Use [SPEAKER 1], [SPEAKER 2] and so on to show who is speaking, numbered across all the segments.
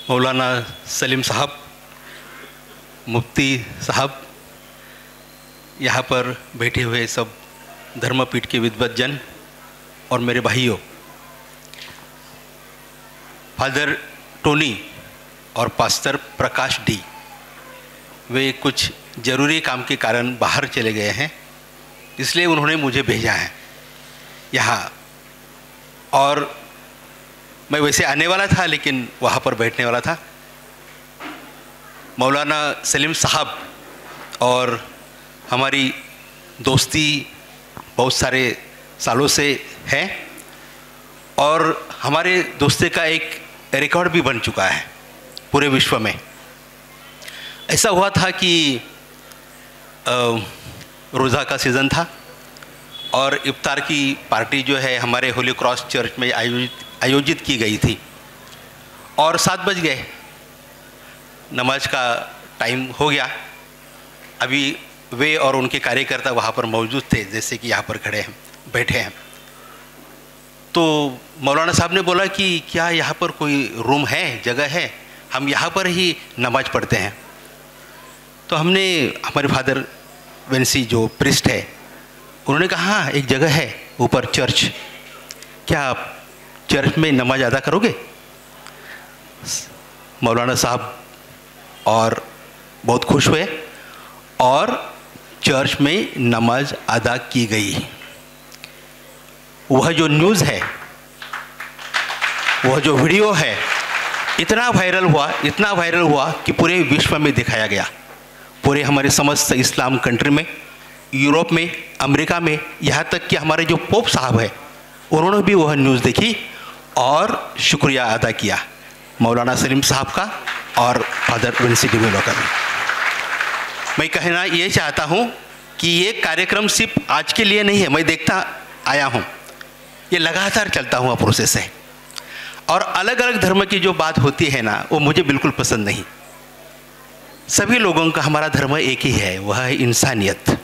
[SPEAKER 1] मौलाना सलीम साहब, मुफ्ती साहब, यहाँ पर बैठे हुए सब धर्मपीठ के विद्वज्जन और मेरे भाइयों, फादर टोनी और पास्टर प्रकाश डी, वे कुछ ज़रूरी काम के कारण बाहर चले गए हैं, इसलिए उन्होंने मुझे भेजा है यहाँ। और मैं वैसे आने वाला था लेकिन वहाँ पर बैठने वाला था। मौलाना सलीम साहब और हमारी दोस्ती बहुत सारे सालों से है और हमारे दोस्ती का एक रिकॉर्ड भी बन चुका है पूरे विश्व में। ऐसा हुआ था कि रोज़ा का सीज़न था और इफ्तार की पार्टी जो है हमारे होली क्रॉस चर्च में आयोजित की गई थी और 7 बज गए, नमाज का टाइम हो गया। अभी वे और उनके कार्यकर्ता वहाँ पर मौजूद थे, जैसे कि यहाँ पर खड़े हैं, बैठे हैं। तो मौलाना साहब ने बोला कि क्या यहाँ पर कोई रूम है, जगह है, हम यहाँ पर ही नमाज पढ़ते हैं। तो हमने, हमारे फादर वेंसी जो प्रिस्ट है, उन्होंने कहा हाँ एक जगह है ऊपर चर्च, क्या आप चर्च में नमाज अदा करोगे? मौलाना साहब और बहुत खुश हुए और चर्च में नमाज अदा की गई। वह जो न्यूज़ है, वह जो वीडियो है, इतना वायरल हुआ कि पूरे विश्व में दिखाया गया। पूरे हमारे समस्त इस्लाम कंट्री में, यूरोप में, अमेरिका में, यहाँ तक कि हमारे जो पोप साहब है उन्होंने भी वह न्यूज़ देखी और शुक्रिया अदा किया मौलाना सलीम साहब का और फादर वेंसी डिमेलो का भी। मैं कहना ये चाहता हूँ कि ये कार्यक्रम सिर्फ आज के लिए नहीं है, मैं देखता आया हूँ, ये लगातार चलता हुआ प्रोसेस है। और अलग अलग धर्म की जो बात होती है ना, वो मुझे बिल्कुल पसंद नहीं। सभी लोगों का हमारा धर्म एक ही है, वह है इंसानियत।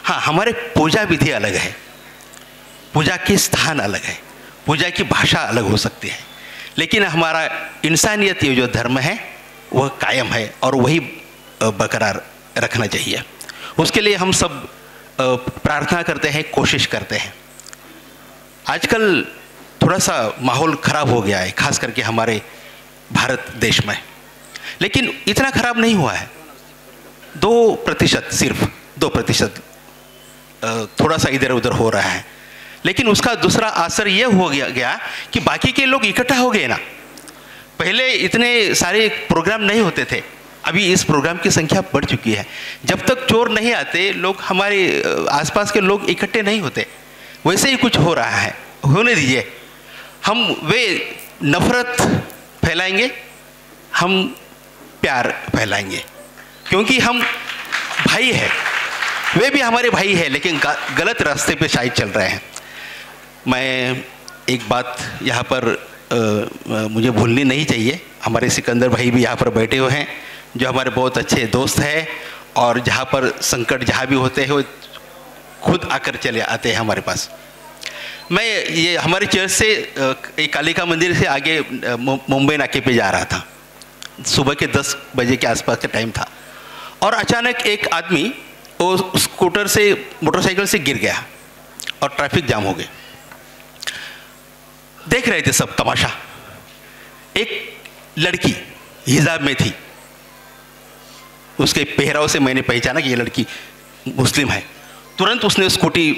[SPEAKER 1] हाँ, हमारे पूजा विधि अलग है, पूजा के स्थान अलग है, पूजा की भाषा अलग हो सकती है, लेकिन हमारा इंसानियत ये जो धर्म है वह कायम है और वही बरकरार रखना चाहिए। उसके लिए हम सब प्रार्थना करते हैं, कोशिश करते हैं। आजकल थोड़ा सा माहौल ख़राब हो गया है, खास करके हमारे भारत देश में, लेकिन इतना ख़राब नहीं हुआ है। 2%, सिर्फ 2% थोड़ा सा इधर उधर हो रहा है, लेकिन उसका दूसरा असर ये हो गया कि बाकी के लोग इकट्ठा हो गए ना। पहले इतने सारे प्रोग्राम नहीं होते थे, अभी इस प्रोग्राम की संख्या बढ़ चुकी है। जब तक चोर नहीं आते, लोग, हमारे आसपास के लोग इकट्ठे नहीं होते। वैसे ही कुछ हो रहा है, होने दीजिए। हम वे नफ़रत फैलाएंगे, हम प्यार फैलाएंगे, क्योंकि हम भाई हैं, वे भी हमारे भाई हैं, लेकिन गलत रास्ते पे शायद चल रहे हैं। मैं एक बात यहाँ पर मुझे भूलनी नहीं चाहिए। हमारे सिकंदर भाई भी यहाँ पर बैठे हुए हैं, जो हमारे बहुत अच्छे दोस्त हैं और जहाँ पर संकट जहाँ भी होते हैं वो खुद आकर चले आते हैं हमारे पास। मैं ये हमारे चर्च से एक कालिका मंदिर से आगे मुंबई नाके पे जा रहा था, सुबह के 10 बजे के आसपास का टाइम था, और अचानक एक आदमी वो स्कूटर से, मोटरसाइकिल से गिर गया और ट्रैफिक जाम हो गया। देख रहे थे सब तमाशा। एक लड़की हिजाब में थी, उसके पहराव से मैंने पहचाना कि ये लड़की मुस्लिम है। तुरंत उसने स्कूटी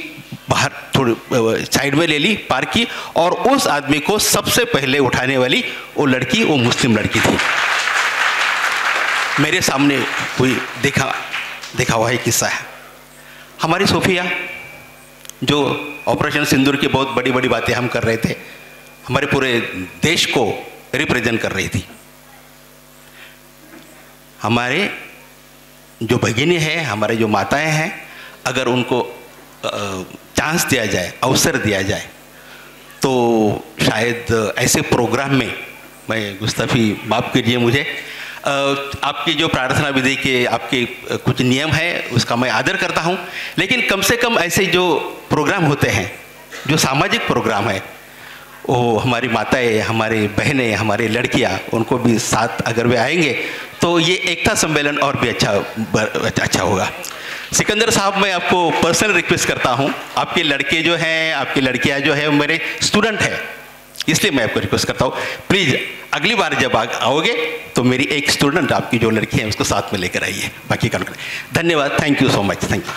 [SPEAKER 1] बाहर थोड़ी साइड में ले ली, पार्क की, और उस आदमी को सबसे पहले उठाने वाली वो लड़की, वो मुस्लिम लड़की थी। मेरे सामने कोई देखा हुआ है किस्सा है। हमारी सोफिया, जो ऑपरेशन सिंदूर की बहुत बड़ी बड़ी बातें हम कर रहे थे, हमारे पूरे देश को रिप्रेजेंट कर रही थी। हमारे जो भगिनी हैं, हमारे जो माताएं हैं, अगर उनको चांस दिया जाए, अवसर दिया जाए, तो शायद ऐसे प्रोग्राम में, मैं गुस्ताफी माफ़ कीजिए मुझे, आपकी जो प्रार्थना विधि के आपके कुछ नियम है उसका मैं आदर करता हूँ, लेकिन कम से कम ऐसे जो प्रोग्राम होते हैं, जो सामाजिक प्रोग्राम है, वो हमारी माताएं, हमारी बहनें, हमारी लड़कियां, उनको भी साथ अगर वे आएंगे तो ये एकता सम्मेलन और भी अच्छा होगा। सिकंदर साहब, मैं आपको पर्सनल रिक्वेस्ट करता हूँ, आपके लड़के जो हैं, आपकी लड़कियाँ जो है, मेरे स्टूडेंट हैं, इसलिए मैं आपको रिक्वेस्ट करता हूँ, प्लीज़ अगली बार जब आओगे तो मेरी एक स्टूडेंट, आपकी जो लड़की है, उसको साथ में लेकर आइए। बाकी काम करें। धन्यवाद, thank you so much, thank you.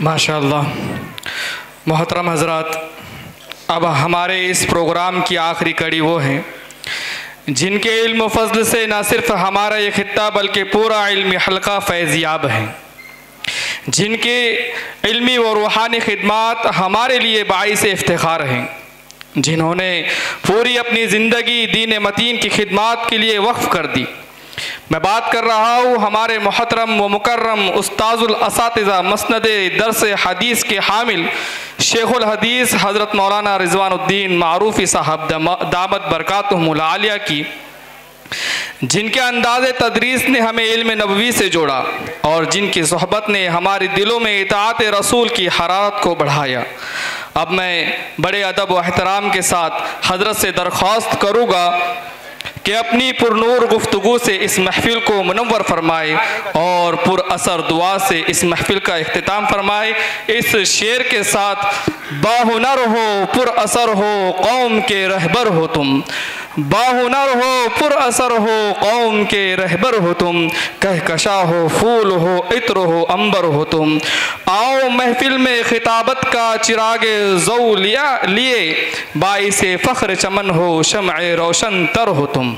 [SPEAKER 2] माशाअल्लाह। मोहतरम हज़रात, अब हमारे इस प्रोग्राम की आखिरी कड़ी वो हैं जिनके इल्म फज़ल से न सिर्फ हमारा ये खित्ता बल्कि पूरा इल्मी हल्का फैज़याब है, जिनके इल्मी व रूहानी खिदमात हमारे लिए बाइस इफ्तिखार हैं, जिन्होंने पूरी अपनी ज़िंदगी दीन मतीन की खिदमात के लिए वक्फ़ कर दी। मैं बात कर रहा हूँ हमारे मोहतरम व मुकर्रम उस्ताजुल असातिज़ा मसनद दर्स हदीस के हामिल शेखुल हदीस हज़रत मौलाना रिज़वानुद्दीन मारूफ़ी साहब दामत बरकातुहुमुल आलिया की, जिनके अंदाज़ तदरीस ने हमें इल्म नबवी से जोड़ा और जिनकी सोहबत ने हमारे दिलों में इताअत रसूल की हरारत को बढ़ाया। अब मैं बड़े अदब व एहतराम के साथ हज़रत से दरख्वास्त करूँगा कि अपनी पुरनूर गुफ्तगू से इस महफिल को मुनव्वर फरमाए और पुरअसर दुआ से इस महफिल का इख्तिताम फरमाए। इस शेर के साथ, बाहुनर हो पुरअसर हो कौम के रहबर हो तुम, बाहुनर हो पुरअसर हो कौम के रहबर हो तुम, कहकशा हो फूल हो इत्र हो अंबर हो तुम। आओ महफिल में खिताबत का चिराग ज़ौ लिए, बाइसे फ़ख्र चमन हो शम्अ रोशन तर हो तुम।